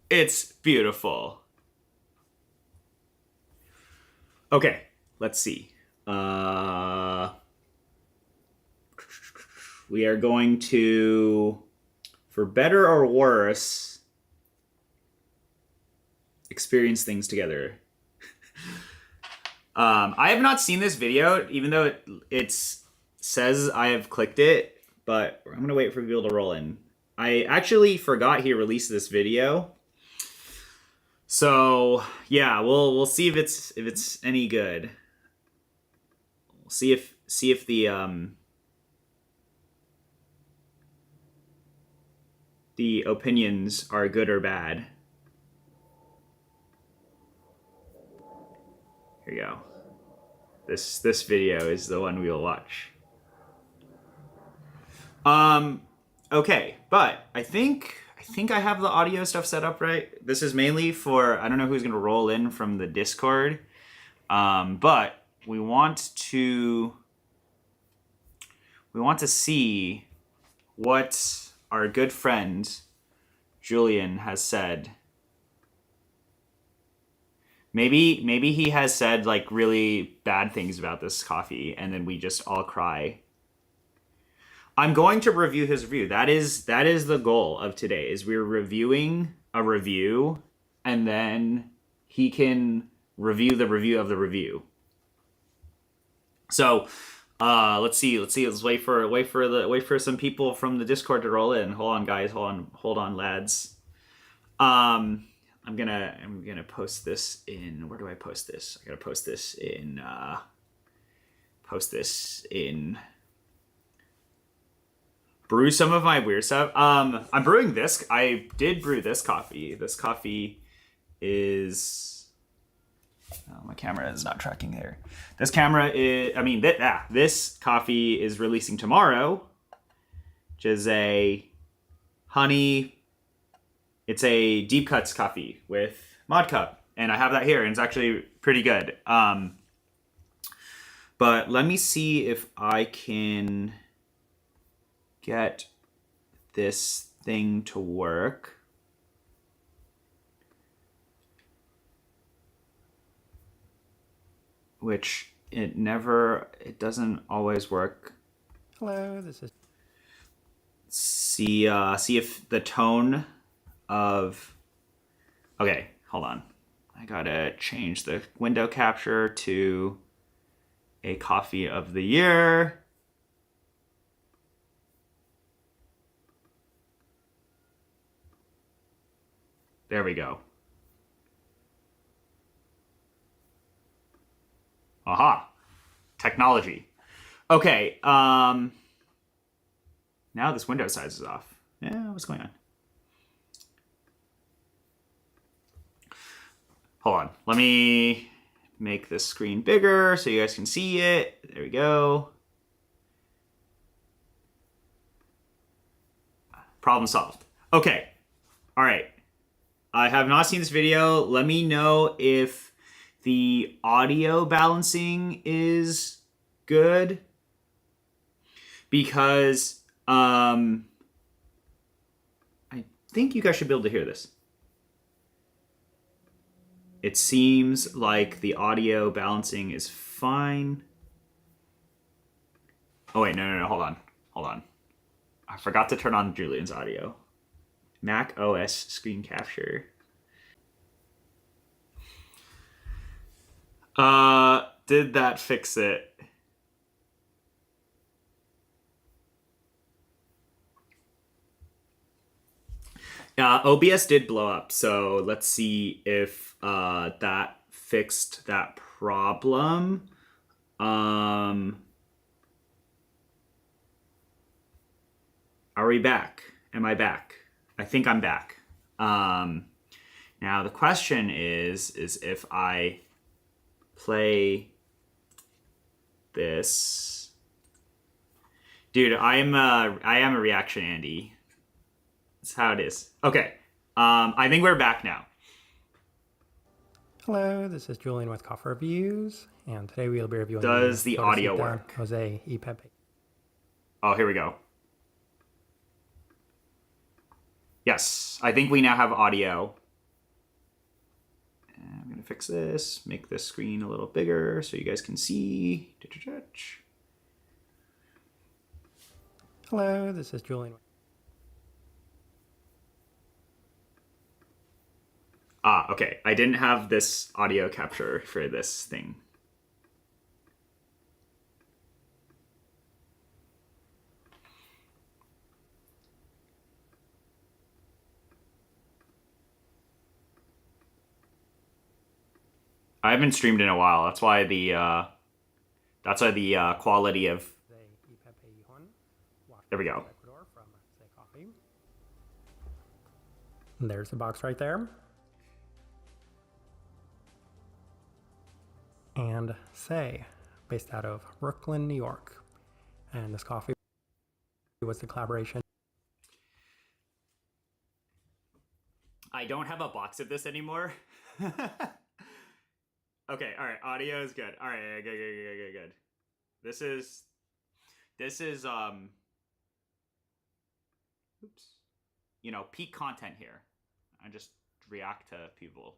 It's beautiful. Okay, let's see. We are going to, for better or worse, experience things together. I have not seen this video, even though it says I have clicked it, but I'm gonna wait for people to roll in. I actually forgot he released this video, so yeah, we'll see if it's any good. We'll see if the opinions are good or bad. Here you go. This video is the one we'll watch. Okay, but I think I have the audio stuff set up right. This is mainly for, I don't know who's gonna roll in from the Discord, but we want to see what our good friend Julian has said. Maybe he has said like really bad things about this coffee, and then we just all cry. I'm going to review his review. That is the goal of today. Is we're reviewing a review, and then he can review the review of the review. So, let's see. Let's wait for some people from the Discord to roll in. Hold on, guys. Hold on, lads. I'm gonna post this in, where do I post this? I gotta post this in brew some of my weird stuff. I'm brewing this. I did brew this coffee. This coffee is, oh, my camera is not tracking there. This coffee is releasing tomorrow, which is a honey. It's a deep cuts coffee with mod cup, and I have that here, and it's actually pretty good. But let me see if I can get this thing to work. Which it doesn't always work. Hello, this is... See if the tone of, okay, hold on. I gotta change the window capture to a coffee of the year. There we go. Aha. Technology. Okay, now this window size is off. Yeah, what's going on? Hold on. Let me make this screen bigger so you guys can see it. There we go. Problem solved. Okay. All right. I have not seen this video. Let me know if the audio balancing is good, because I think you guys should be able to hear this. It seems like the audio balancing is fine. Oh wait, no, hold on. I forgot to turn on Julian's audio. Mac OS screen capture. Did that fix it? OBS did blow up, so let's see if that fixed that problem. Are we back? Am I back? I think I'm back. Now the question is if I play this. Dude, I am a reaction Andy. That's how it is. Okay. I think we're back now. Hello, this is Julian with Coffee Reviews, and today we'll be reviewing Does the audio work? Jose y Pepe. Oh, here we go. Yes, I think we now have audio. fix this, make the screen a little bigger so you guys can see. Hello, this is Julian. Okay. I didn't have this audio capture for this thing. I haven't streamed in a while. That's why the quality of. There we go. There's the box right there. And Say, based out of Brooklyn, New York. And this coffee was the collaboration. I don't have a box of this anymore. Okay, all right. Audio is good. All right, good. This is oops. Peak content here. I just react to people.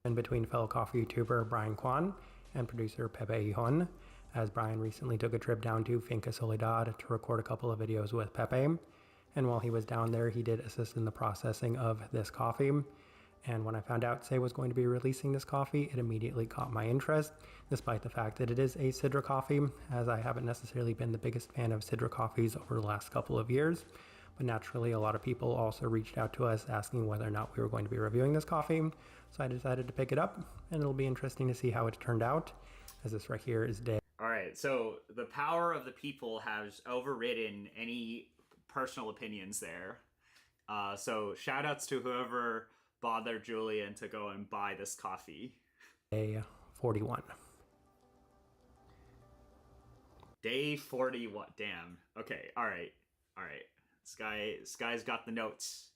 In between fellow coffee YouTuber Brian Kwan and producer Pepe Hon, as Brian recently took a trip down to Finca Soledad to record a couple of videos with Pepe. And while he was down there, he did assist in the processing of this coffee. And when I found out Say was going to be releasing this coffee, it immediately caught my interest, despite the fact that it is a Sidra coffee, as I haven't necessarily been the biggest fan of Sidra coffees over the last couple of years. But naturally, a lot of people also reached out to us asking whether or not we were going to be reviewing this coffee. So I decided to pick it up, and it'll be interesting to see how it turned out, as this right here is day. All right, so the power of the people has overridden any personal opinions there. So shout outs to whoever bothered Julian to go and buy this coffee. Day 41. Day 41. Damn. Okay, all right. This guy's got the notes.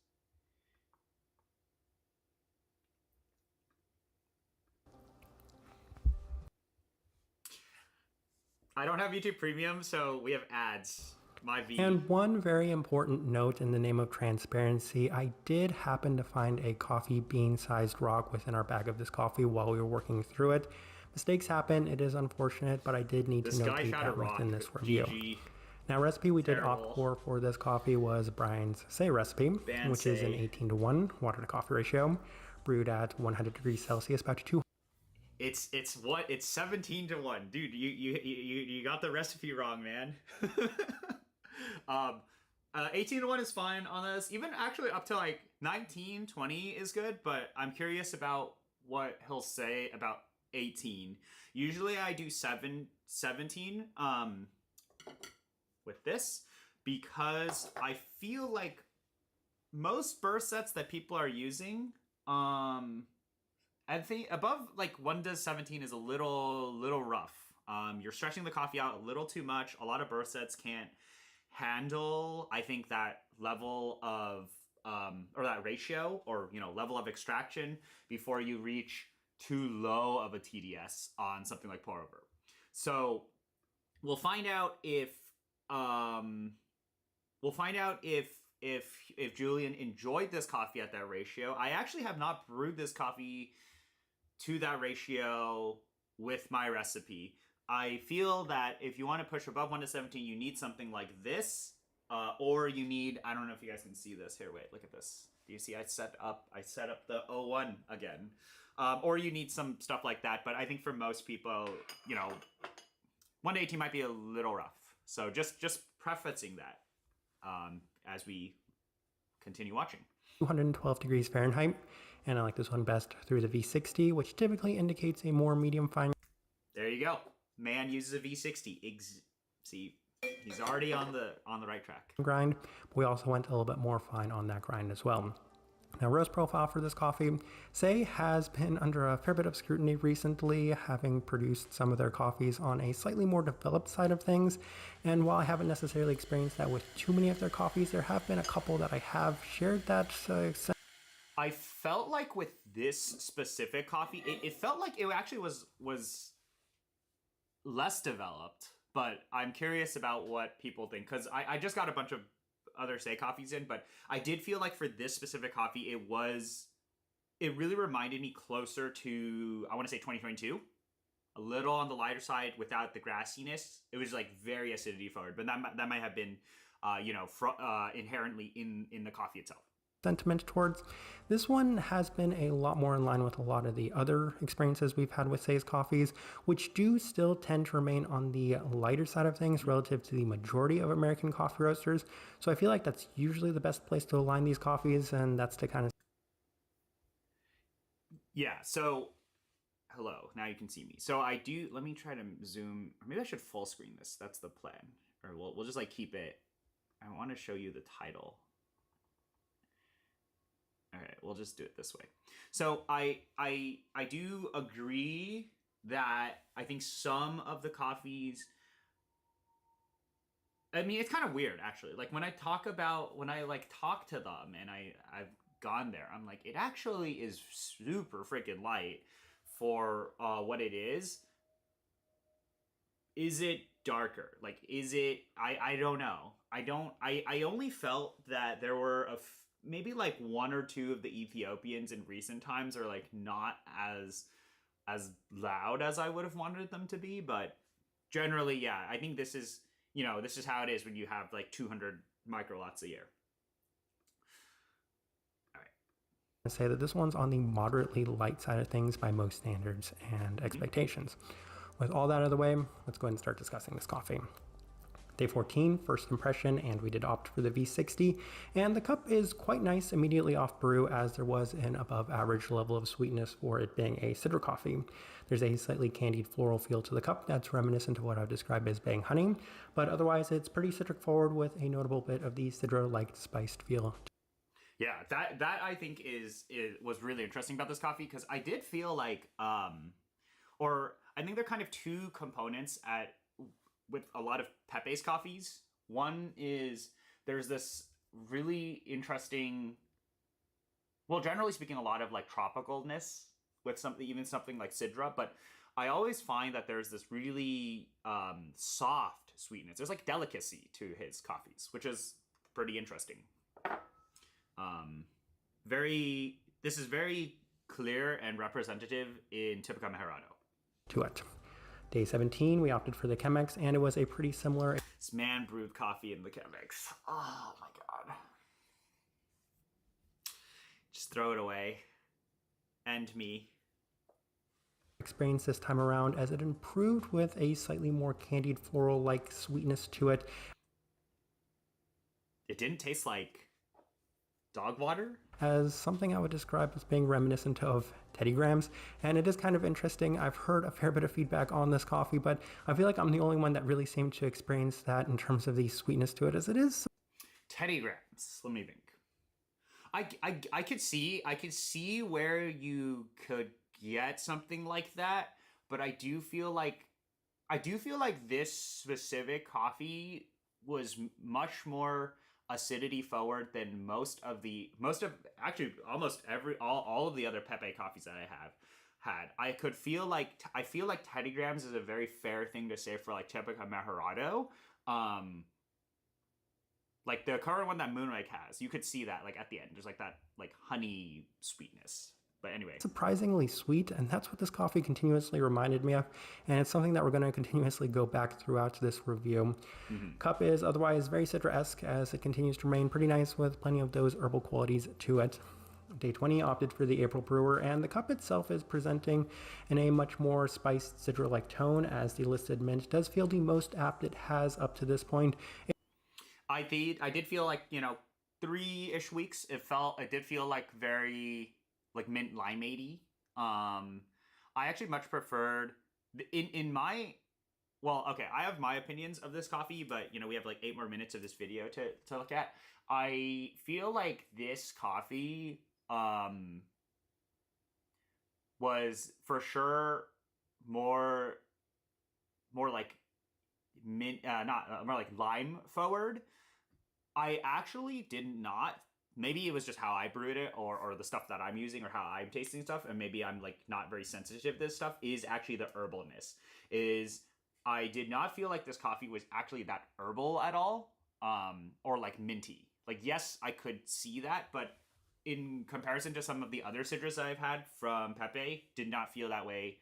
I don't have YouTube Premium, so we have ads. My V. And one very important note in the name of transparency, I did happen to find a coffee bean sized rock within our bag of this coffee while we were working through it. Mistakes happen, it is unfortunate, but I did need to notate that within this review. GG. Now, recipe we did Terrible. off-core for this coffee was Brian's Say recipe, which is an 18-to-1 water to coffee ratio, brewed at 100 degrees Celsius, about 200. It's 17-to-1, dude. You got the recipe wrong, man. 18-to-1 is fine on this. Even actually up to like 19, 20 is good, but I'm curious about what he'll say about 18. Usually I do 17 with this because I feel like most burst sets that people are using, I think above like 1 to 17 is a little rough. You're stretching the coffee out a little too much. A lot of burst sets can't handle, I think, that level of or that ratio or level of extraction before you reach too low of a TDS on something like pour over. So we'll find out if if Julian enjoyed this coffee at that ratio. I actually have not brewed this coffee to that ratio with my recipe. I feel that if you want to push above 1 to 17, you need something like this, or you need, I don't know if you guys can see this here. Wait, look at this. Do you see I set up the 01 again, or you need some stuff like that. But I think for most people, 1 to 18 might be a little rough. So just prefacing that as we continue watching. 212 degrees Fahrenheit, and I like this one best through the V60, which typically indicates a more medium fine. There you go. Man uses a V60. See, he's already on the right track. Grind, but we also went a little bit more fine on that grind as well. Now, roast profile for this coffee, Say has been under a fair bit of scrutiny recently, having produced some of their coffees on a slightly more developed side of things. And while I haven't necessarily experienced that with too many of their coffees, there have been a couple that I have shared that. I felt like with this specific coffee, it felt like it actually was less developed. But I'm curious about what people think, because I just got a bunch of other Say coffees in, but I did feel like for this specific coffee, it was it really reminded me closer to, I want to say 2022. A little on the lighter side without the grassiness. It was like very acidity forward, but that might have been, inherently in the coffee itself. Sentiment towards. This one has been a lot more in line with a lot of the other experiences we've had with Say's coffees, which do still tend to remain on the lighter side of things relative to the majority of American coffee roasters. So I feel like that's usually the best place to align these coffees, and that's to kind of... Yeah, so hello, now you can see me. So I do, let me try to zoom, or maybe I should full screen this. That's the plan. Or we'll just like keep it. I want to show you the title. Okay, we'll just do it this way. So I do agree that I think some of the coffees, I mean, it's kind of weird actually. Like when I talk to them and I've gone there, I'm like, it actually is super freaking light for what it is. Is it darker? Like, is it, I don't know. I only felt that there were maybe like one or two of the Ethiopians in recent times are like not as loud as I would have wanted them to be, but generally, yeah, I think this is how it is when you have like 200 microlots a year. All right. I say that this one's on the moderately light side of things by most standards and expectations. With all that out of the way, let's go ahead and start discussing this coffee. Day 14, first impression, and we did opt for the V60, and the cup is quite nice immediately off brew, as there was an above average level of sweetness for it being a citra coffee. There's a slightly candied floral feel to the cup that's reminiscent of what I would describe as bang honey, but otherwise it's pretty citric forward with a notable bit of the citra-like spiced feel. Yeah, that I think was really interesting about this coffee, because I did feel like, or I think there are kind of two components with a lot of Pepe's coffees. One is there's this really interesting, well, generally speaking, a lot of like tropicalness with something like Sidra, but I always find that there's this really soft sweetness. There's like delicacy to his coffees, which is pretty interesting. This is very clear and representative in Typica Mejerado. To it. Day 17, we opted for the Chemex, and it was a pretty similar... This man brewed coffee in the Chemex. Oh my god. Just throw it away. And me. Experience this time around, as it improved with a slightly more candied floral-like sweetness to it. It didn't taste like dog water? As something I would describe as being reminiscent of Teddy Grahams, and it is kind of interesting. I've heard a fair bit of feedback on this coffee, but I feel like I'm the only one that really seemed to experience that in terms of the sweetness to it, as it is. Teddy Grahams, let me think. I could see where you could get something like that, but I do feel like this specific coffee was much more acidity forward than almost all of the other Pepe coffees that I have had. I feel like Teddy Grahams is a very fair thing to say for like Typica Mejerado. Like the current one that Moonrake has, you could see that like at the end. There's like that like honey sweetness. But anyway. Surprisingly sweet, and that's what this coffee continuously reminded me of, and it's something that we're going to continuously go back throughout this review. Mm-hmm. Cup is otherwise very citra-esque, as it continues to remain pretty nice with plenty of those herbal qualities to it. Day 20 opted for the April Brewer, and the cup itself is presenting in a much more spiced citra-like tone, as the listed mint does feel the most apt it has up to this point. I did feel like, 3-ish weeks, it did feel like very like mint limeade. I actually much preferred I have my opinions of this coffee, but we have like 8 more minutes of this video to look at. I feel like this coffee was for sure more like mint, more like lime forward. I actually did not. Maybe it was just how I brewed it, or the stuff that I'm using, or how I'm tasting stuff, and maybe I'm like not very sensitive to this stuff, is actually the herbalness. I did not feel like this coffee was actually that herbal at all, or like minty. Like, yes, I could see that, but in comparison to some of the other Sidras that I've had from Pepe, did not feel that way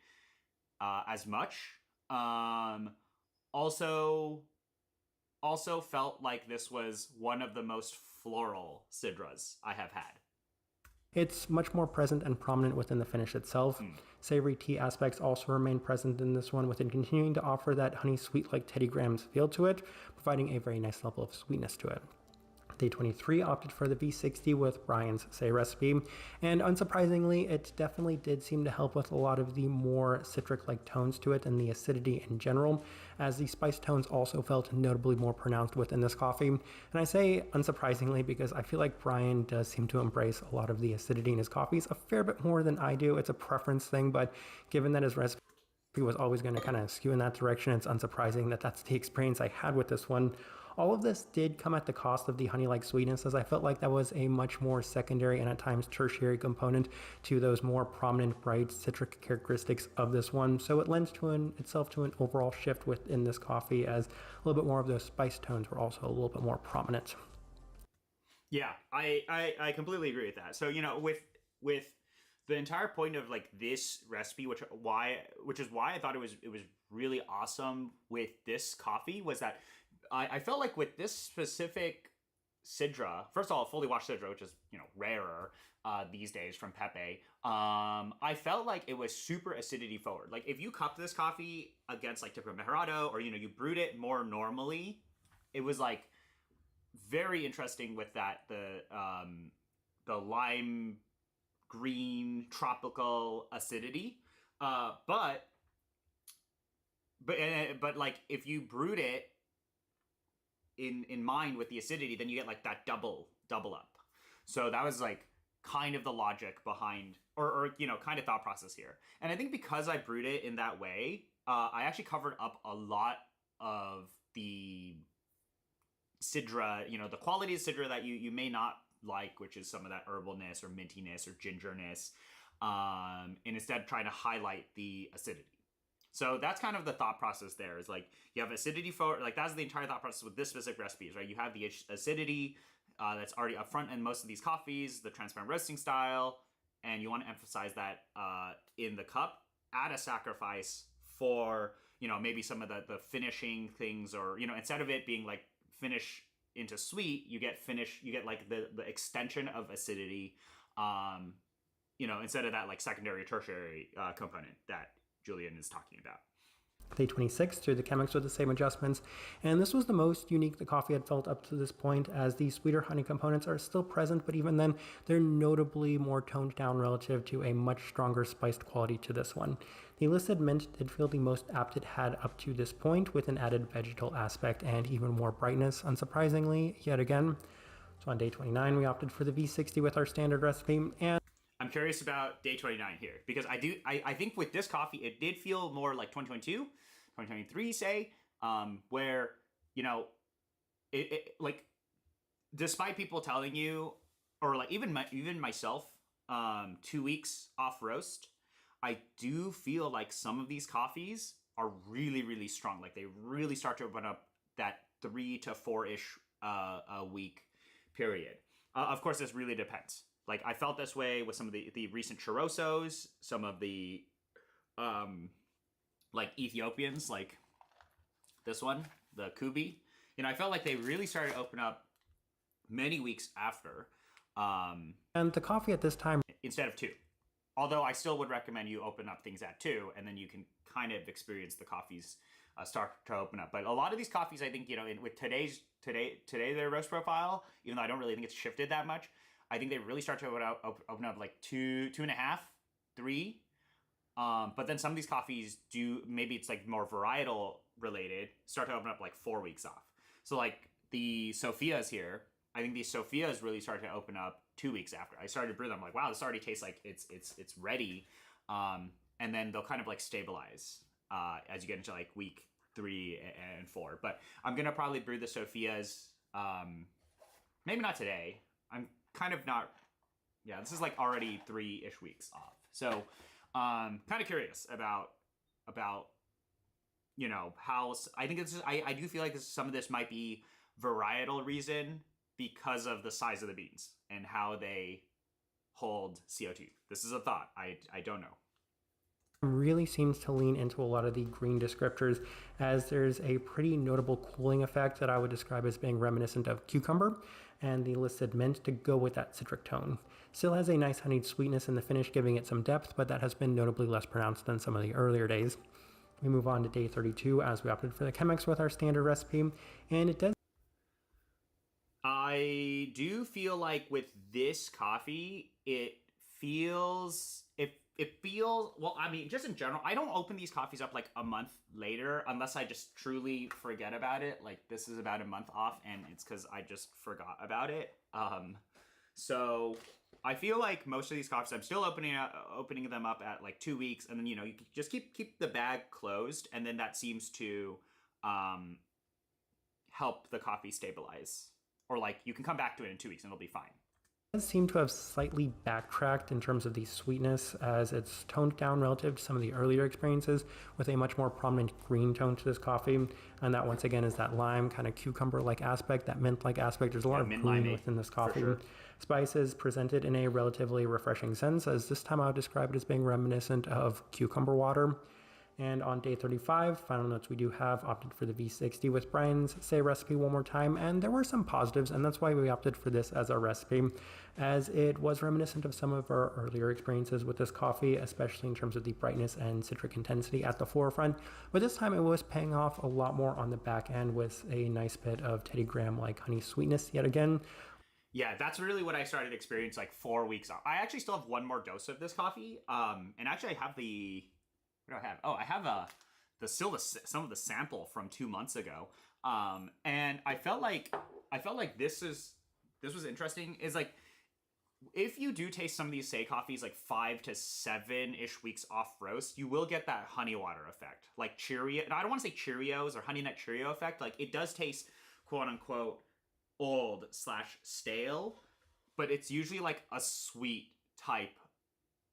as much. Also felt like this was one of the most floral Sidras I have had. It's much more present and prominent within the finish itself. Savory tea aspects also remain present in this one, with it continuing to offer that honey sweet like Teddy Grahams feel to it, providing a very nice level of sweetness to it. Day 23 opted for the V60 with Brian's Say recipe, and unsurprisingly, it definitely did seem to help with a lot of the more citric-like tones to it and the acidity in general, as the spice tones also felt notably more pronounced within this coffee. And I say unsurprisingly because I feel like Brian does seem to embrace a lot of the acidity in his coffees a fair bit more than I do. It's a preference thing, but given that his recipe was always going to kind of skew in that direction, it's unsurprising that that's the experience I had with this one. All of this did come at the cost of the honey-like sweetness, as I felt like that was a much more secondary and at times tertiary component to those more prominent, bright, citric characteristics of this one. So it lends itself to an overall shift within this coffee, as a little bit more of those spice tones were also a little bit more prominent. Yeah, I completely agree with that. So, you know, with the entire point of like this recipe, which is why I thought it was really awesome with this coffee, was that I felt like with this specific Sidra, first of all, fully washed Sidra, which is, you know, rarer these days from Pepe, I felt like it was super acidity forward. Like if you cupped this coffee against like Tipo Mejorado, or, you know, you brewed it more normally, it was like very interesting with that, the lime green tropical acidity, but like if you brewed it in mind with the acidity, then you get like that double up. So that was like kind of the logic behind, or you know, kind of thought process here. And I think because I brewed it in that way, I actually covered up a lot of the Sidra, you know, the quality of Sidra that you may not like, which is some of that herbalness or mintiness or gingerness, and instead trying to highlight the acidity. So that's kind of the thought process there, is like you have acidity for, like that's the entire thought process with this specific recipes, right? You have the acidity that's already up front in most of these coffees, the transparent roasting style, and you want to emphasize that in the cup at a sacrifice for, you know, maybe some of the finishing things, or, you know, instead of it being like finish into sweet, you get like the extension of acidity, you know, instead of that like secondary or tertiary component that Julian is talking about. Day 26 through the chemics with the same adjustments, and this was the most unique the coffee had felt up to this point, as the sweeter honey components are still present, but even then they're notably more toned down relative to a much stronger spiced quality to this one. The listed mint did feel the most apt it had up to this point, with an added vegetal aspect and even more brightness, unsurprisingly yet again. So on day 29 we opted for the V60 with our standard recipe, and I'm curious about day 29 here, because I think with this coffee, it did feel more like 2022, 2023, say, where, you know, it like, despite people telling you, or like even myself, 2 weeks off roast, I do feel like some of these coffees are really, really strong. Like they really start to open up that 3 to 4-ish a week period. Of course, this really depends. Like I felt this way with some of the recent churrosos, some of the like Ethiopians, like this one, the Kubi. You know, I felt like they really started to open up many weeks after. and the coffee at this time Instead of 2. Although I still would recommend you open up things at 2, and then you can kind of experience the coffees start to open up. But a lot of these coffees, I think, you know, with today their roast profile, even though I don't really think it's shifted that much, I think they really start to open up like 2.5, 3. But then some of these coffees do, maybe it's like more varietal related, start to open up like 4 weeks off. So like the Sophias here, I think these Sophias really started to open up 2 weeks after I started to brew them. I'm like, wow, this already tastes like it's ready. And then they'll kind of like stabilize as you get into like week 3 and 4. But I'm gonna probably brew the Sophias, maybe not today. I'm kind of not, yeah, this is like already 3-ish weeks off. So kind of curious about, you know, how, I think it's just, I do feel like some of this might be varietal reason because of the size of the beans and how they hold CO2. This is a thought. I don't know. Really seems to lean into a lot of the green descriptors, as there's a pretty notable cooling effect that I would describe as being reminiscent of cucumber, and the listed mint to go with that citric tone. Still has a nice honeyed sweetness in the finish, giving it some depth, but that has been notably less pronounced than some of the earlier days. We move on to day 32 as we opted for the Chemex with our standard recipe, and it does. I do feel like with this coffee, it feels well. I mean, just in general, I don't open these coffees up like a month later unless I just truly forget about it. Like this is about a month off, and it's because I just forgot about it. So I feel like most of these coffees, I'm still opening them up at like 2 weeks, and then you just keep the bag closed, and then that seems to help the coffee stabilize. Or like you can come back to it in 2 weeks and it'll be fine. Does seem to have slightly backtracked in terms of the sweetness, as it's toned down relative to some of the earlier experiences with a much more prominent green tone to this coffee, and that once again is that lime kind of cucumber-like aspect, that mint-like aspect. There's a lot of green within this coffee. Sure. Spices presented in a relatively refreshing sense, as this time I would describe it as being reminiscent of cucumber water. And on day 35, final notes, we do have opted for the V60 with Brian's Say recipe one more time, and there were some positives, and that's why we opted for this as our recipe, as it was reminiscent of some of our earlier experiences with this coffee, especially in terms of the brightness and citric intensity at the forefront. But this time it was paying off a lot more on the back end with a nice bit of Teddy Graham-like honey sweetness yet again. Yeah, that's really what I started to experience like 4 weeks off. I actually still have one more dose of this coffee, and actually I have the... What do I have? Oh, I have some of the sample from 2 months ago, and I felt like this was interesting. Is like if you do taste some of these Say coffees like 5 to 7 ish weeks off roast, you will get that honey water effect, like Cheerio. And I don't want to say Cheerios or Honey Nut Cheerio effect. Like it does taste quote unquote old/stale, but it's usually like a sweet type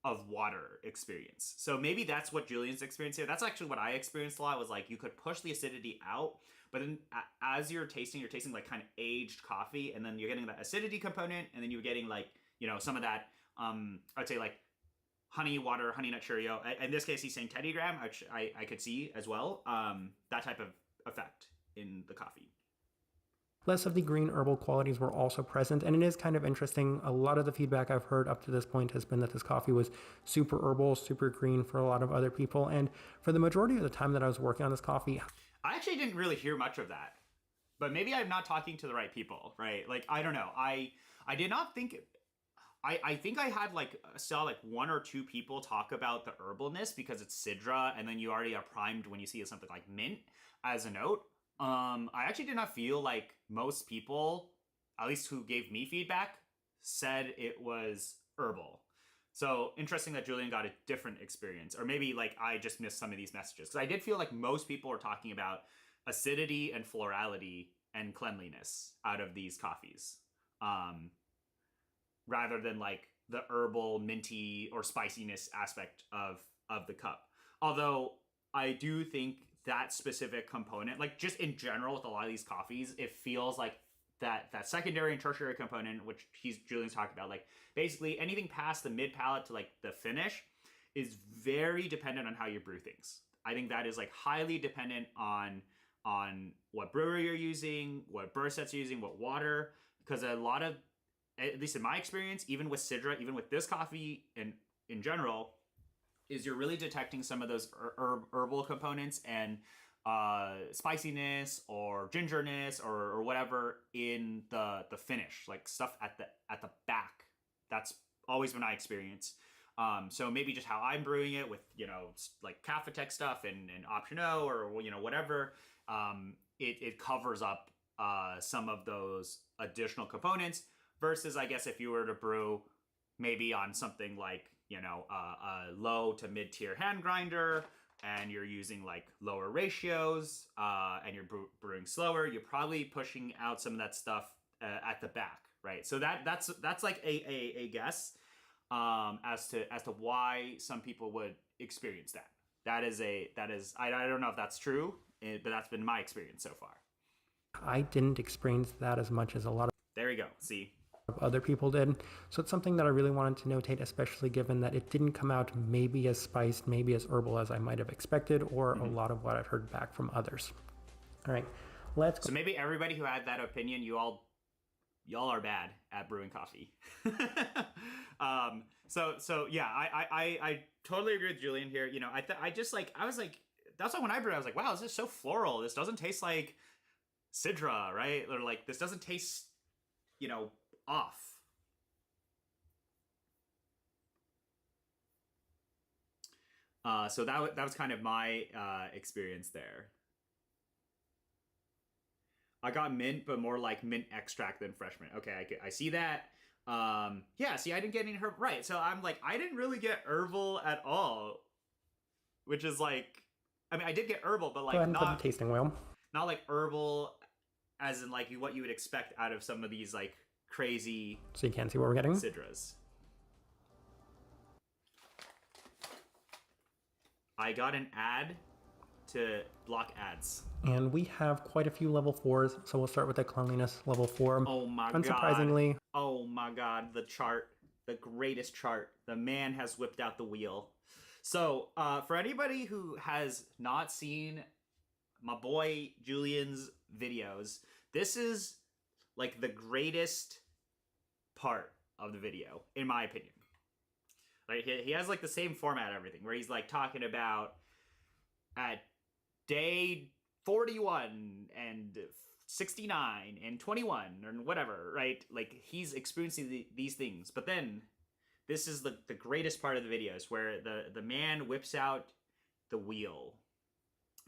of water experience. So maybe that's what Julian's experience here. That's actually what I experienced a lot, was like you could push the acidity out, but then as you're tasting like kind of aged coffee, and then you're getting that acidity component, and then you're getting like, some of that, I'd say like honey water, Honey Nut Cheerio. In this case, he's saying Teddy Graham, which I could see as well. That type of effect in the coffee. Less of the green herbal qualities were also present, and it is kind of interesting. A lot of the feedback I've heard up to this point has been that this coffee was super herbal, super green for a lot of other people, and for the majority of the time that I was working on this coffee, I actually didn't really hear much of that. But maybe I'm not talking to the right people, right? Like, I don't know. I did not think... I think I had saw like 1 or 2 people talk about the herbalness because it's Sidra, and then you already are primed when you see something like mint as a note. I actually did not feel like most people, at least who gave me feedback, said it was herbal. So interesting that Julian got a different experience, or maybe like I just missed some of these messages, because I did feel like most people were talking about acidity and florality and cleanliness out of these coffees, rather than like the herbal, minty, or spiciness aspect of the cup. Although I do think that specific component, like just in general with a lot of these coffees, it feels like that secondary and tertiary component, which Julian's talked about, like basically anything past the mid palate to like the finish is very dependent on how you brew things. I think that is like highly dependent on what brewery you're using, what burr sets you're using, what water, because a lot of, at least in my experience, even with Sidra, even with this coffee and in general, is you're really detecting some of those herbal components and spiciness or gingerness or whatever in the finish, like stuff at the back. That's always been my experience. So maybe just how I'm brewing it with, like Cafetech stuff and Option O or, whatever, it covers up some of those additional components, versus I guess if you were to brew maybe on something like, a low to mid tier hand grinder, and you're using like lower ratios, and you're brewing slower, you're probably pushing out some of that stuff at the back, right? So that's like a guess as to why some people would experience that. That is I don't know if that's true, but that's been my experience so far. I didn't experience that as much as a lot of... There you go. See. other people did. So it's something that I really wanted to notate, especially given that it didn't come out maybe as spiced, maybe as herbal as I might have expected, or a lot of what I've heard back from others. All right, let's go. So maybe everybody who had that opinion, y'all are bad at brewing coffee. So yeah, I totally agree with Julian here. You know, I was like, that's why when I brewed, I was like, wow, this is so floral. This doesn't taste like Sidra, right? Or like, this doesn't taste, you know, off. So that was kind of my experience there. I got mint, but more like mint extract than fresh mint. Okay, I see that. Yeah, see, I didn't get any herb. Right, so I'm like, I didn't really get herbal at all. Which is like, I mean, I did get herbal, but like go ahead and put the tasting wheel. Not like herbal as in like what you would expect out of some of these like crazy. So you can see what we're getting. Sidras. I got an ad to block ads. And we have quite a few level 4s, so we'll start with the cleanliness level 4. Oh my god. Unsurprisingly. Oh my god, the chart. The greatest chart. The man has whipped out the wheel. So, for anybody who has not seen my boy Julian's videos, this is like the greatest part of the video, in my opinion. Like, he has like the same format, everything, where he's like talking about at day 41 and 69 and 21 or whatever, right? Like, he's experiencing these things. But then this is the greatest part of the videos where the man whips out the wheel.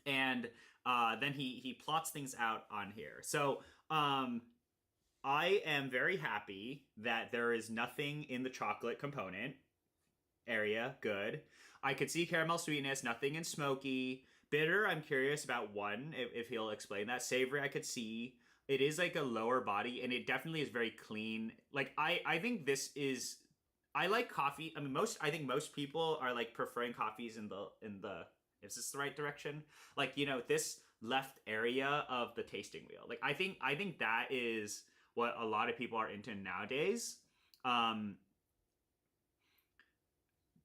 And then he plots things out on here. So I am very happy that there is nothing in the chocolate component area. Good. I could see caramel sweetness, nothing in smoky. Bitter, I'm curious about one, if he'll explain that. Savory, I could see. It is like a lower body, and it definitely is very clean. Like, I think this is... I like coffee. I mean, I think most people are like preferring coffees in the is this the right direction? Like, you know, this left area of the tasting wheel. Like, I think that is what a lot of people are into nowadays.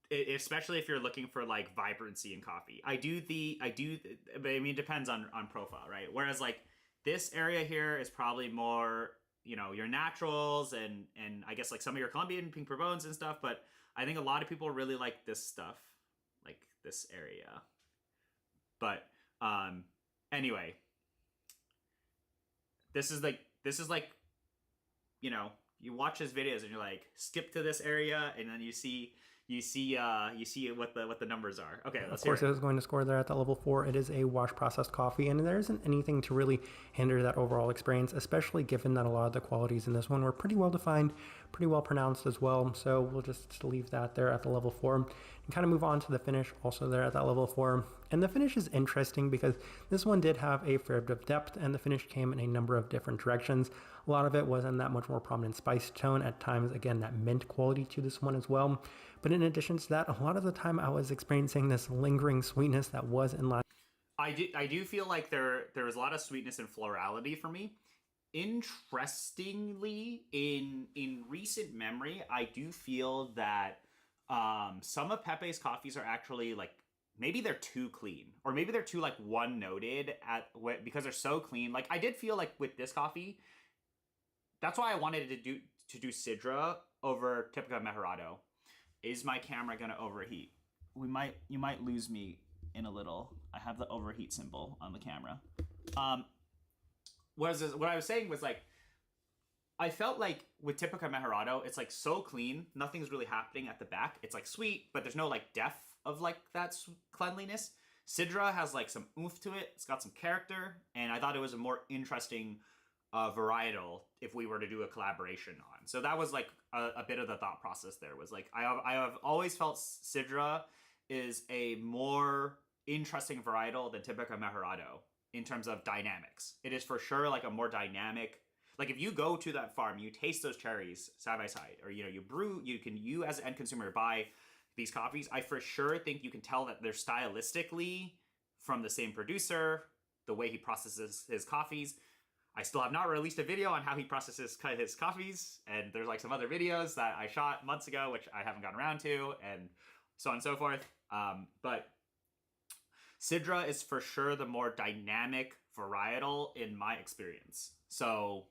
Especially if you're looking for like vibrancy in coffee. But I mean, it depends on profile, right? Whereas like this area here is probably more, you know, your naturals and I guess like some of your Colombian pink Bourbones and stuff. But I think a lot of people really like this stuff, like this area. But anyway, this is like, you know, you watch his videos and you're like, skip to this area, and then you see what the numbers are. Okay, let's hear it. Of course, it is going to score there at that level 4. It is a wash processed coffee, and there isn't anything to really hinder that overall experience, especially given that a lot of the qualities in this one were pretty well defined, pretty well pronounced as well. So we'll just leave that there at the level 4 and kind of move on to the finish, also there at that level 4. And the finish is interesting because this one did have a fair bit of depth, and the finish came in a number of different directions. A lot of it was in that much more prominent spice tone, at times, again, that mint quality to this one as well. But in addition to that, a lot of the time I was experiencing this lingering sweetness that was in line. I do feel like there was a lot of sweetness and florality for me. Interestingly, in recent memory, I do feel that some of Pepe's coffees are actually like, maybe they're too clean, or maybe they're too like one noted because they're so clean. Like, I did feel like with this coffee, that's why I wanted to do Sidra over Typica Mejorado. Is my camera gonna overheat? You might lose me in a little. I have the overheat symbol on the camera. What I was saying was like, I felt like with Typica Mejorado, it's like so clean, nothing's really happening at the back. It's like sweet, but there's no like depth of like that cleanliness. Sidra has like some oomph to it. It's got some character, and I thought it was a more interesting varietal if we were to do a collaboration on. So that was like a bit of the thought process there, was like, I have always felt Sidra is a more interesting varietal than Typica Mejorado in terms of dynamics. It is for sure like a more dynamic, like if you go to that farm, you taste those cherries side by side, or, you know, you as an end consumer buy these coffees, I for sure think you can tell that they're stylistically from the same producer, the way he processes his coffees. I still have not released a video on how he processes his coffees, and there's like some other videos that I shot months ago, which I haven't gotten around to, and so on and so forth. But Sidra is for sure the more dynamic varietal in my experience. So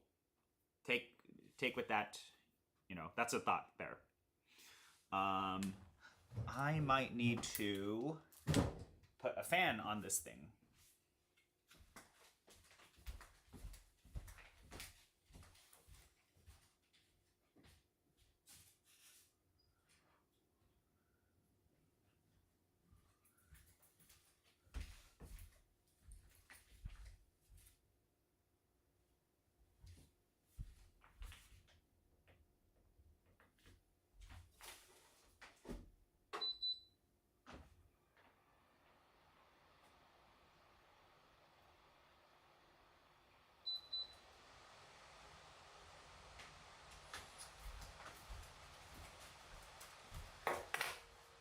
take with that, that's a thought there. I might need to put a fan on this thing.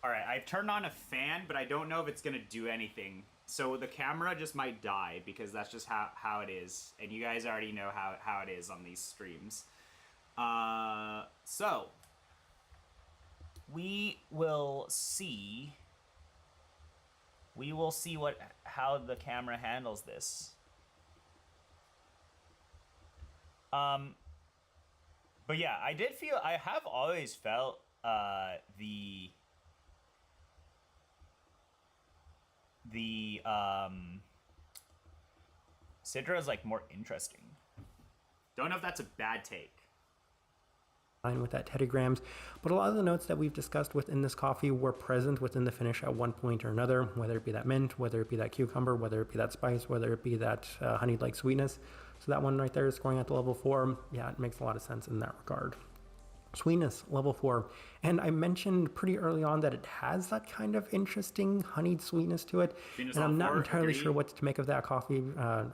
All right, I've turned on a fan, but I don't know if it's going to do anything. So the camera just might die because that's just how it is. And you guys already know how it is on these streams. So we will see how the camera handles this. But yeah, I have always felt the Sidra is like more interesting. Don't know if that's a bad take. With that tedigrams, but a lot of the notes that we've discussed within this coffee were present within the finish at one point or another, whether it be that mint, whether it be that cucumber, whether it be that spice, whether it be that honeyed-like sweetness. So that one right there is scoring at the level 4. Yeah, it makes a lot of sense in that regard. Sweetness, level 4. And I mentioned pretty early on that it has that kind of interesting honeyed sweetness to it. Sweetness and I'm not entirely agree. sure what to make of that coffee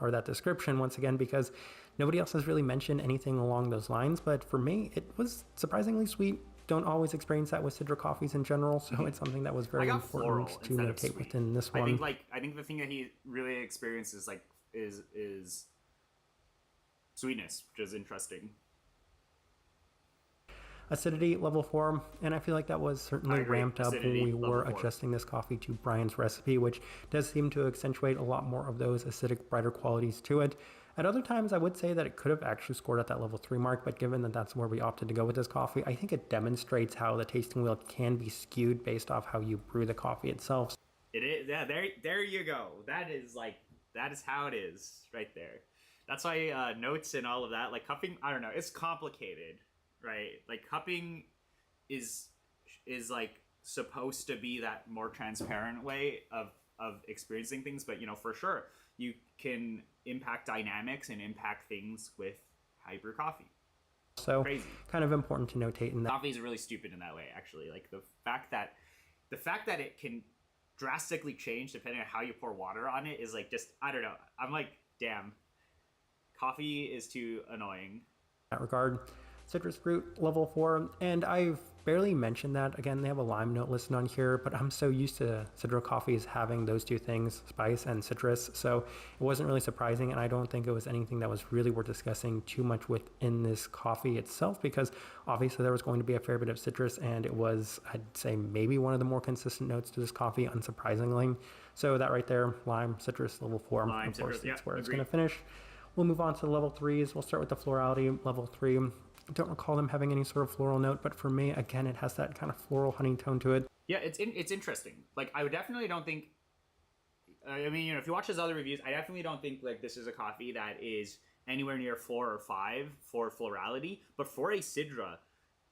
or that description once again, because nobody else has really mentioned anything along those lines. But for me, it was surprisingly sweet. Don't always experience that with Sidra coffees in general, so it's something that was very important to notate within this one. I think the thing that he really experiences is sweetness, which is interesting. Acidity, level 4, and I feel like that was certainly ramped up when we were adjusting this coffee to Brian's recipe, which does seem to accentuate a lot more of those acidic, brighter qualities to it. At other times, I would say that it could have actually scored at that level 3 mark, but given that that's where we opted to go with this coffee, I think it demonstrates how the tasting wheel can be skewed based off how you brew the coffee itself. It is, yeah, there you go. That is how it is right there. That's why notes and all of that, like cupping, I don't know, it's complicated. Right, like cupping is like supposed to be that more transparent way of experiencing things, but for sure you can impact dynamics and impact things with how you brew coffee. So crazy. Kind of important to notate in that coffee is really stupid in that way. Actually, like the fact that it can drastically change depending on how you pour water on it is like just I don't know. I'm like, damn, coffee is too annoying. In that regard. Citrus fruit, level 4, and I've barely mentioned that. Again, they have a lime note listed on here, but I'm so used to Sidra coffees having those two things, spice and citrus, so it wasn't really surprising, and I don't think it was anything that was really worth discussing too much within this coffee itself, because obviously there was going to be a fair bit of citrus, and it was, I'd say, maybe one of the more consistent notes to this coffee, unsurprisingly. So that right there, lime, citrus, level 4, of course, that's where it's going to finish. We'll move on to the level 3s. We'll start with the florality, level 3. I don't recall them having any sort of floral note, but for me, again, it has that kind of floral honey tone to it. Yeah, it's interesting. Like, I would definitely don't think... I mean, if you watch his other reviews, I definitely don't think, like, this is a coffee that is anywhere near 4 or 5 for florality. But for a Sidra,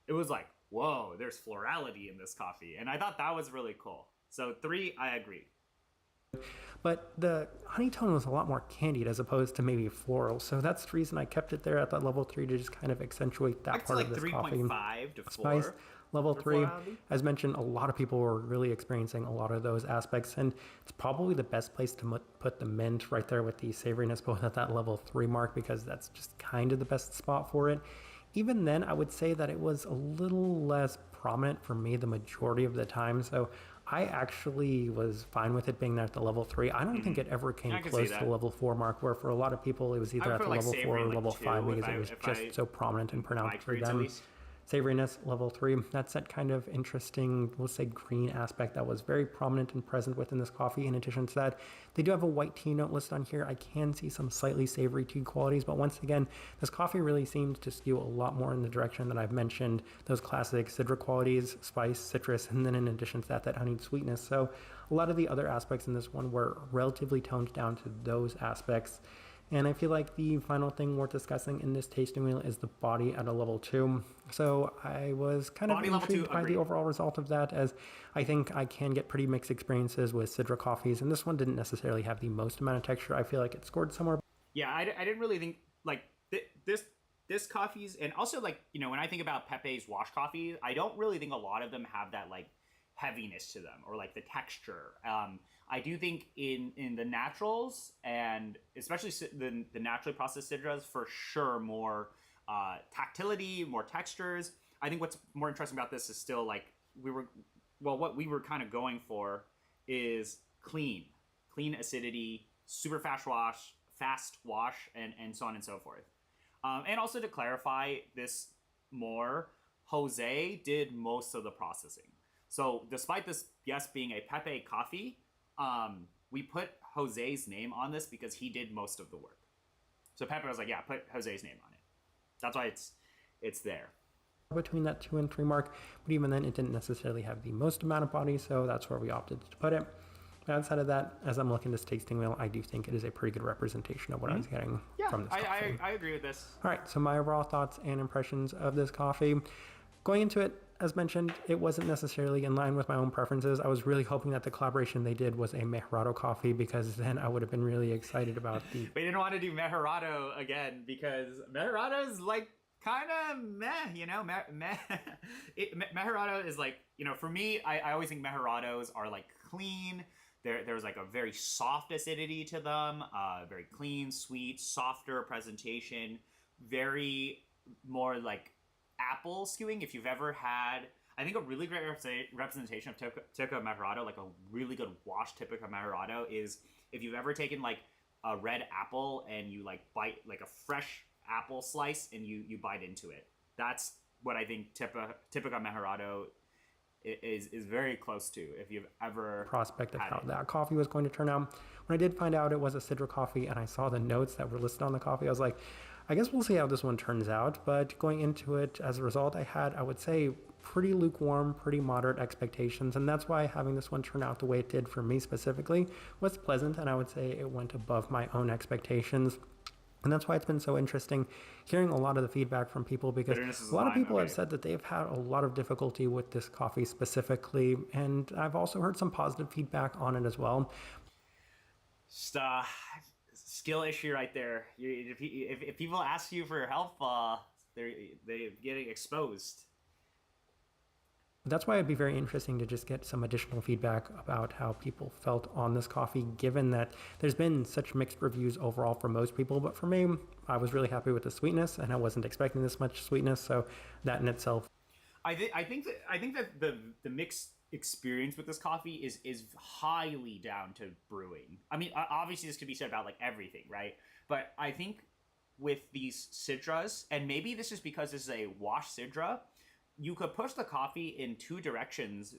it was like, whoa, there's florality in this coffee. And I thought that was really cool. So 3, I agree. But the honey tone was a lot more candied as opposed to maybe floral, so that's the reason I kept it there at that level 3 to just kind of accentuate that part of this coffee. 3.5 to 4. Spice, level 3. As mentioned, a lot of people were really experiencing a lot of those aspects, and it's probably the best place to put the mint right there with the savoriness, both at that level 3 mark, because that's just kind of the best spot for it. Even then, I would say that it was a little less prominent for me the majority of the time. So I actually was fine with it being there at the level 3. I don't think it ever came close to the level 4 mark, where for a lot of people it was either at the level 4 or level 5 because it was just so prominent and pronounced for them. Savoriness, level 3. That's that kind of interesting, let's say, green aspect that was very prominent and present within this coffee. In addition to that, they do have a white tea note listed on here. I can see some slightly savory tea qualities, but once again, this coffee really seems to skew a lot more in the direction that I've mentioned, those classic Sidra qualities, spice, citrus, and then in addition to that, that honeyed sweetness. So a lot of the other aspects in this one were relatively toned down to those aspects. And I feel like the final thing worth discussing in this tasting wheel is the body at a level 2. So I was kind of intrigued by the overall result of that, as I think I can get pretty mixed experiences with Sidra coffees, and this one didn't necessarily have the most amount of texture. I feel like it scored somewhere. Yeah, I didn't really think, like, this coffee's, and also, like, you know, when I think about Pepe's wash coffee, I don't really think a lot of them have that, like, heaviness to them or like the texture. I do think in the naturals, and especially the naturally processed Sidras, for sure more tactility, more textures. I think what's more interesting about this is still like what we were kind of going for is clean acidity, super fast wash, and so on and so forth. And also to clarify this more, Jose did most of the processing. So despite this, yes, being a Pepe coffee, we put Jose's name on this because he did most of the work. So Pepe was like, yeah, put Jose's name on it. That's why it's there. Between that 2 and 3 mark, but even then it didn't necessarily have the most amount of body, so that's where we opted to put it. But outside of that, as I'm looking at this tasting wheel, I do think it is a pretty good representation of what I was getting from this coffee. I agree with this. All right, so my overall thoughts and impressions of this coffee. Going into it, as mentioned, it wasn't necessarily in line with my own preferences. I was really hoping that the collaboration they did was a Mejorado coffee, because then I would have been really excited about the... We didn't want to do Mejorado again because Mejorado is like kind of meh, you know? Mejorado is like, you know, for me, I always think Mejorados are like clean. There's like a very soft acidity to them, very clean, sweet, softer presentation, very more like apple skewing. If you've ever had, I think a really great representation of Typico Mejorado, like a really good washed Typico Mejorado, is if you've ever taken like a red apple and you like bite like a fresh apple slice and you bite into it. That's what I think Typico Mejorado is very close to, if you've ever prospect of how that coffee was going to turn out. When I did find out it was a Sidra coffee and I saw the notes that were listed on the coffee, I was like, I guess we'll see how this one turns out. But going into it, as a result, I had, I would say, pretty lukewarm, pretty moderate expectations, and that's why having this one turn out the way it did for me specifically was pleasant, and I would say it went above my own expectations. And that's why it's been so interesting hearing a lot of the feedback from people, because a lot of people have said that they've had a lot of difficulty with this coffee specifically, and I've also heard some positive feedback on it as well. Just skill issue right there. If people ask you for help, they're getting exposed. That's why it'd be very interesting to just get some additional feedback about how people felt on this coffee, given that there's been such mixed reviews overall for most people. But for me, I was really happy with the sweetness, and I wasn't expecting this much sweetness, so that in itself. I think that the mixed experience with this coffee is highly down to brewing. I mean, obviously this could be said about like everything, right? But I think with these Sidras, and maybe this is because this is a wash Sidra, you could push the coffee in 2 directions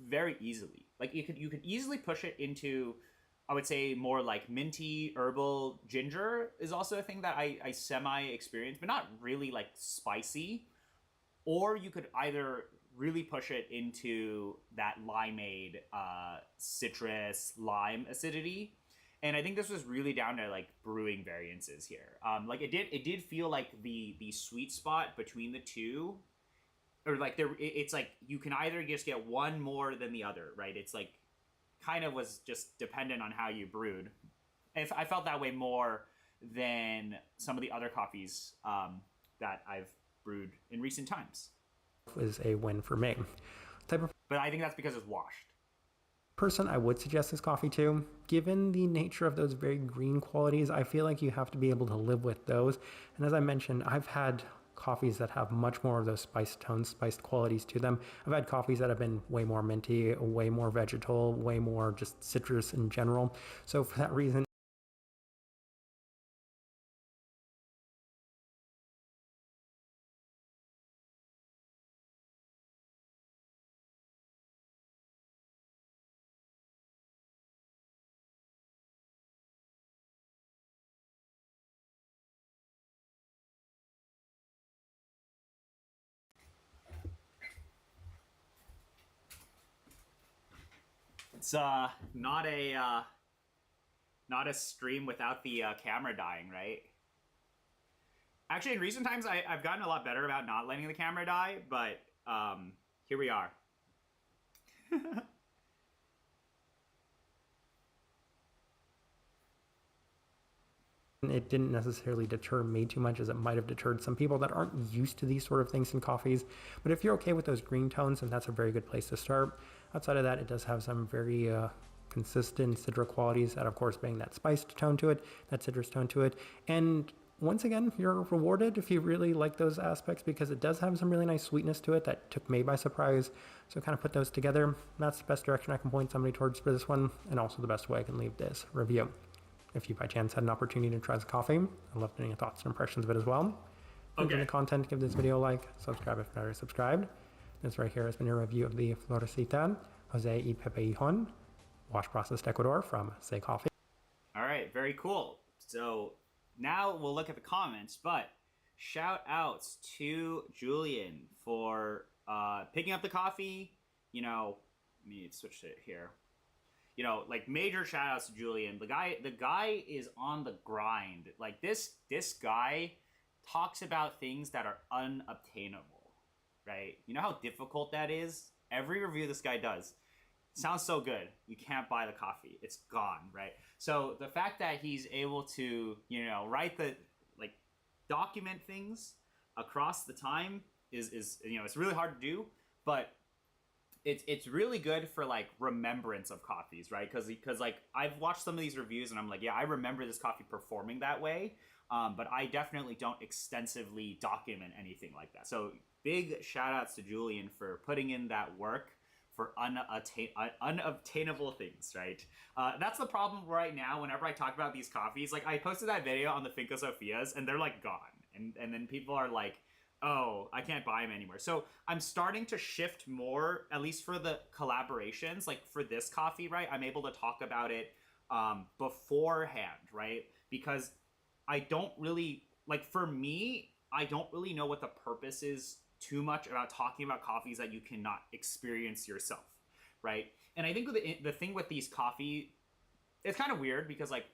very easily. Like you could easily push it into, I would say, more like minty, herbal, ginger is also a thing that I semi-experience, but not really like spicy. Or you could either really push it into that limeade, citrus, lime acidity. And I think this was really down to like brewing variances here. Like it did feel like the sweet spot between the two, or like it's like you can either just get one more than the other, right? It's like kind of was just dependent on how you brewed. If I felt that way more than some of the other coffees that I've brewed in recent times. Is a win for me. But I think that's because it's washed. Person I would suggest this coffee to, given the nature of those very green qualities, I feel like you have to be able to live with those. And as I mentioned, I've had coffees that have much more of those spiced tones, spiced qualities to them. I've had coffees that have been way more minty, way more vegetal, way more just citrus in general. So for that reason, It's not a stream without the camera dying, right? Actually, in recent times, I've gotten a lot better about not letting the camera die, but here we are. it didn't necessarily deter me too much as it might have deterred some people that aren't used to these sort of things in coffees. But if you're okay with those green tones, then that's a very good place to start. Outside of that, it does have some very consistent citric qualities, that of course being that spiced tone to it, that citrus tone to it. And once again, you're rewarded if you really like those aspects, because it does have some really nice sweetness to it that took me by surprise. So kind of put those together. That's the best direction I can point somebody towards for this one, and also the best way I can leave this review. If you by chance had an opportunity to try this coffee, I'd love to know your thoughts and impressions of it as well. If you enjoy the content, give this video a like, subscribe if not already subscribed. This right here has been a review of the Florecita Jose y Pepe Hijon wash processed Ecuador from Say Coffee. All right, very cool. So now we'll look at the comments, but shout outs to Julian for picking up the coffee. You know, let me switch it here. You know, like major shout outs to Julian. The guy is on the grind. Like this guy talks about things that are unobtainable, right? You know how difficult that is? Every review this guy does sounds so good. You can't buy the coffee. It's gone, right? So the fact that he's able to, you know, document things across the time is you know, it's really hard to do, but it's really good for like remembrance of coffees, right? Because like I've watched some of these reviews and I'm like, yeah, I remember this coffee performing that way, but I definitely don't extensively document anything like that. So big shout outs to Julian for putting in that work for unobtainable things, right? That's the problem right now whenever I talk about these coffees. Like I posted that video on the Finca Sofias and they're like gone, and then people are like, oh, I can't buy them anymore. So I'm starting to shift more, at least for the collaborations. Like for this coffee, right, I'm able to talk about it beforehand, right? Because I don't really, like for me, I don't really know what the purpose is too much about talking about coffees that you cannot experience yourself, right? And I think the thing with these coffee, it's kind of weird because like,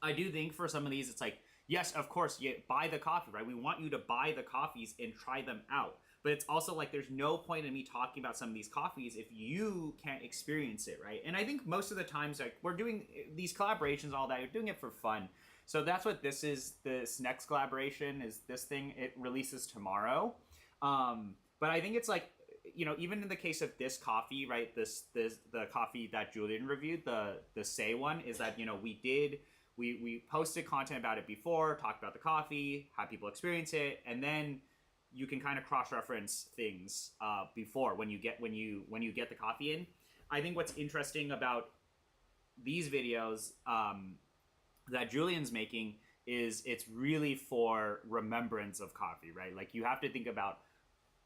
I do think for some of these, it's like, yes, of course, you buy the coffee, right? We want you to buy the coffees and try them out. But it's also like there's no point in me talking about some of these coffees if you can't experience it, right? And I think most of the times, like we're doing these collaborations, all that, you're doing it for fun. So that's what this is. This next collaboration is this thing. It releases tomorrow. But I think it's like, you know, even in the case of this coffee, right? The coffee that Julian reviewed, the Say one, is that, you know, we posted content about it before, talked about the coffee, had people experience it, and then you can kind of cross-reference things before when you get the coffee in. I think what's interesting about these videos that Julian's making is it's really for remembrance of coffee, right? Like you have to think about,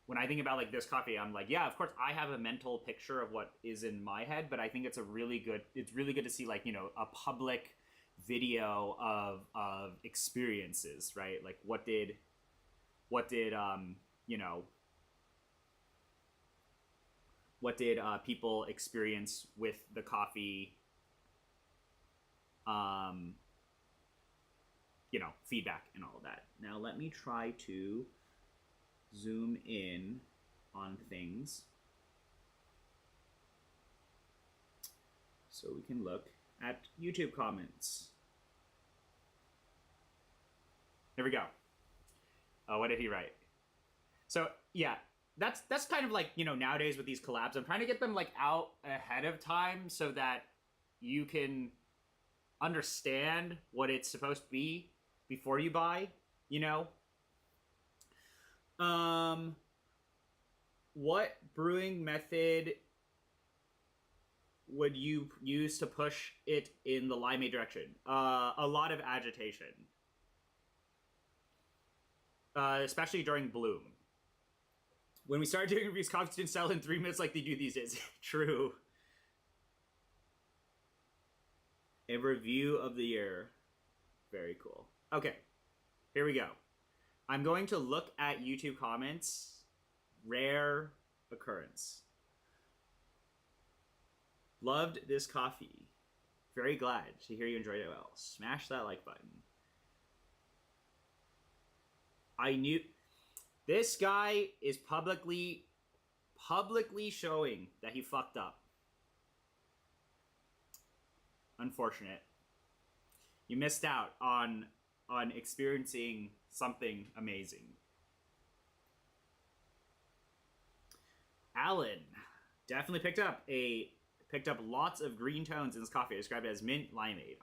when I think about like this coffee, I'm like, yeah, of course I have a mental picture of what is in my head, but I think it's really good to see like, you know, a public video of experiences, right? Like what did people experience with the coffee, you know, feedback and all of that. Now let me try to zoom in on things so we can look at YouTube comments. Here we go. What did he write? So yeah, that's kind of like, you know, nowadays with these collabs, I'm trying to get them like out ahead of time so that you can understand what it's supposed to be before you buy, you know? What brewing method would you use to push it in the limeade direction? A lot of agitation, especially during bloom. When we started doing reviews, coffees didn't sell in 3 minutes like they do these days. True. A review of the year. Very cool. Okay, here we go. I'm going to look at YouTube comments. Rare occurrence. Loved this coffee. Very glad to hear you enjoyed it well. Smash that like button. I knew this guy is publicly showing that he fucked up. Unfortunate. You missed out on experiencing something amazing. Alan definitely picked up lots of green tones in this coffee. I described it as mint limeade.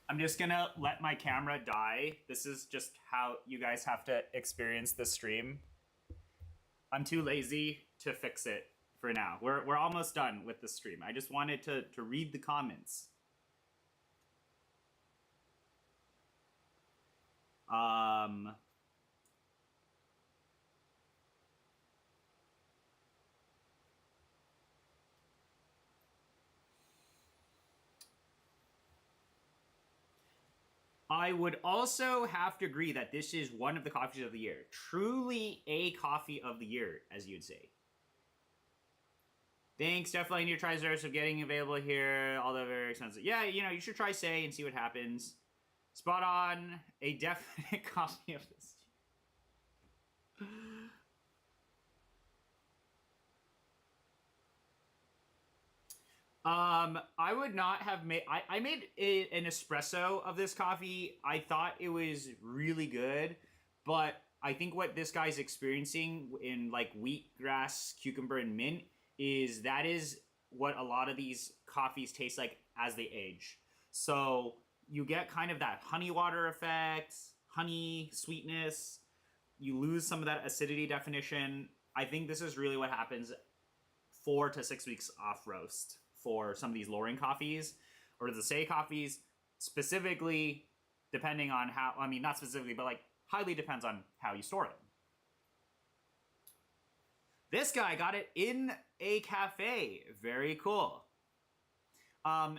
I'm just gonna let my camera die. This is just how you guys have to experience the stream. I'm too lazy to fix it for now. We're almost done with the stream. I just wanted to read the comments. I would also have to agree that this is one of the coffees of the year. Truly a coffee of the year, as you'd say. Thanks, definitely need to try Xeris of getting available here, although very expensive. Yeah, you should try Say and see what happens. Spot on, a definite copy of this. I would not have made. I made an espresso of this coffee. I thought it was really good, but I think what this guy's experiencing in like wheatgrass, cucumber, and mint is what a lot of these coffees taste like as they age. So you get kind of that honey water effect, honey sweetness. You lose some of that acidity definition. I think this is really what happens 4 to 6 weeks off roast for some of these lowering coffees or the Say coffees, specifically depending on how, I mean, not specifically, but like highly depends on how you store it. This guy got it in a cafe. Very cool.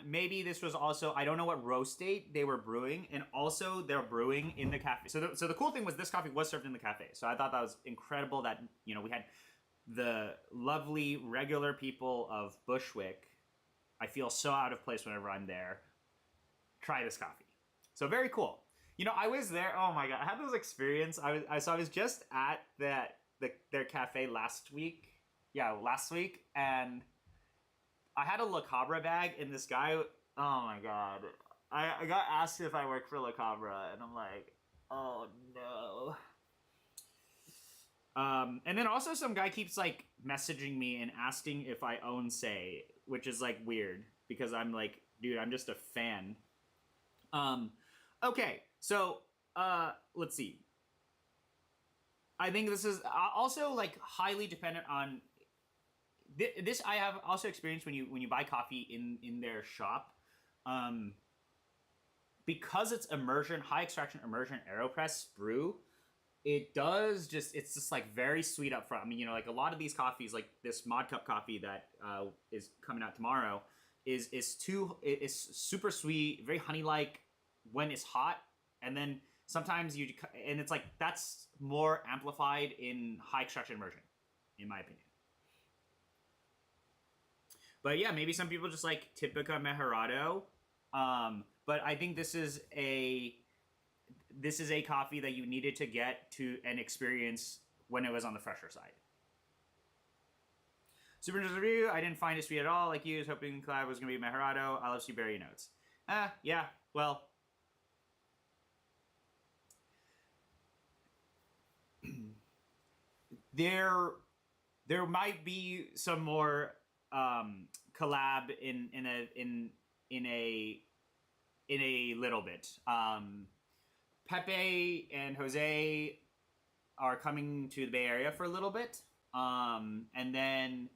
Maybe this was also, I don't know what roast date they were brewing, and also they're brewing in the cafe. So the cool thing was this coffee was served in the cafe. So I thought that was incredible that, we had the lovely regular people of Bushwick. I feel so out of place whenever I'm there. Try this coffee. So very cool. I was there. Oh my god, I had this experience. I was just at their cafe last week. Yeah, last week, and I had a La Cabra bag, and this guy. Oh my god, I got asked if I work for La Cabra, and I'm like, oh no. And then also some guy keeps like messaging me and asking if I own Say, which is like weird because I'm like, dude, I'm just a fan. Okay, so let's see. I think this is also like highly dependent on this. I have also experienced when you buy coffee in their shop, because it's immersion, high extraction immersion AeroPress brew. It's just like very sweet up front. I mean, like a lot of these coffees, like this Mod Cup coffee that is coming out tomorrow, is super sweet, very honey-like when it's hot, and then sometimes and it's like that's more amplified in high extraction immersion, in my opinion. But yeah, maybe some people just like Typica Mejorado. but I think this is a coffee that you needed to get to and experience when it was on the fresher side. Super Ninja's review, I didn't find it sweet at all. Like you, was hoping collab was going to be Mejerado. I love sweet berry notes. Yeah, well. there might be some more collab in a little bit. Pepe and Jose are coming to the Bay Area for a little bit. And then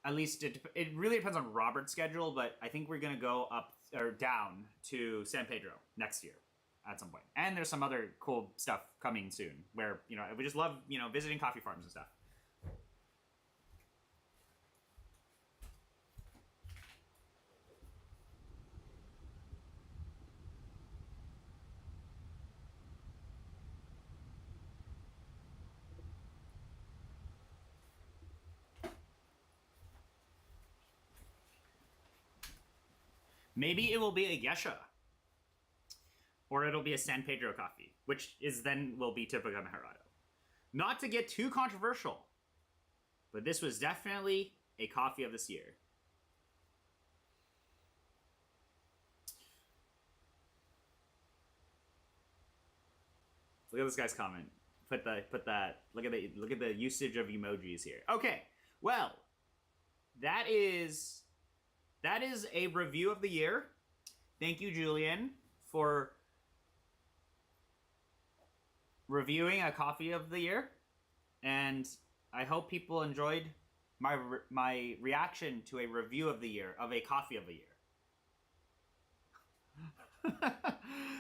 at least it really depends on Robert's schedule, but I think we're going to go up or down to San Pedro next year at some point. And there's some other cool stuff coming soon where, we just love, visiting coffee farms and stuff. Maybe it will be a Gesha. Or it'll be a San Pedro coffee, which will be Typica Mejerado. Not to get too controversial, but this was definitely a coffee of this year. Look at this guy's comment. Put that. Look at the usage of emojis here. Okay, well, that is a review of the year. Thank you, Julian, for reviewing a coffee of the year, and I hope people enjoyed my reaction to a review of the year of a coffee of the year.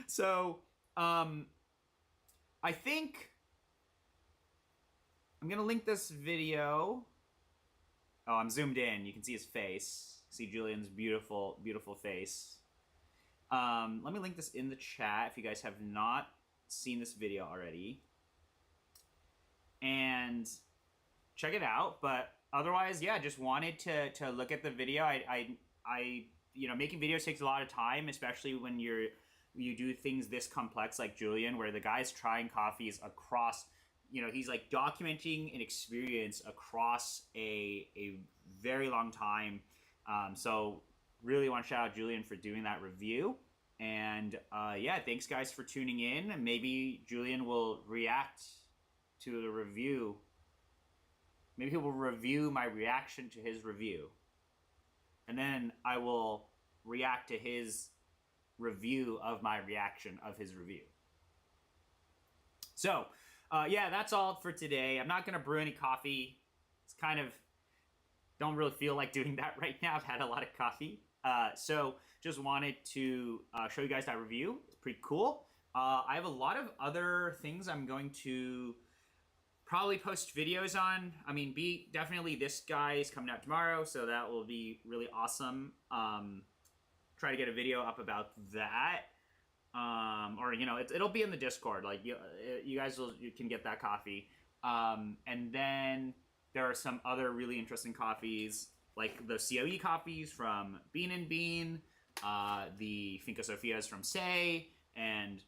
So, I think I'm gonna link this video. Oh, I'm zoomed in. You can see his face. See Julian's beautiful, beautiful face. Let me link this in the chat if you guys have not seen this video already. And check it out. But otherwise, yeah, just wanted to look at the video. I making videos takes a lot of time, especially when you do things this complex like Julian, where the guy's trying coffees across, he's like documenting an experience across a very long time. So really want to shout out Julian for doing that review. And yeah, thanks guys for tuning in. Maybe Julian will react to the review. Maybe he will review my reaction to his review. And then I will react to his review of my reaction of his review. So, yeah, that's all for today. I'm not going to brew any coffee. It's kind of, don't really feel like doing that right now. I've had a lot of coffee. So just wanted to show you guys that review. It's pretty cool. I have a lot of other things I'm going to probably post videos on. I mean, definitely this guy is coming out tomorrow, so that will be really awesome. Try to get a video up about that. Or, it'll be in the Discord. Like, you guys you can get that coffee. And then there are some other really interesting coffees, like the COE coffees from Bean and Bean, the Finca Sofias from Say, and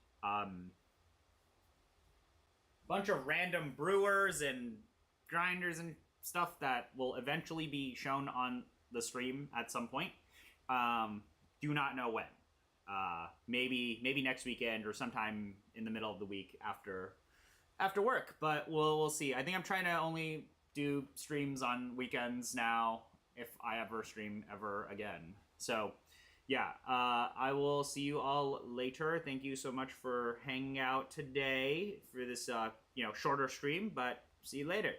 bunch of random brewers and grinders and stuff that will eventually be shown on the stream at some point. Do not know when. Maybe next weekend or sometime in the middle of the week after work, but we'll see. I think I'm trying to only do streams on weekends now, if I ever stream ever again. So yeah, I will see you all later. Thank you so much for hanging out today for this shorter stream, but see you later.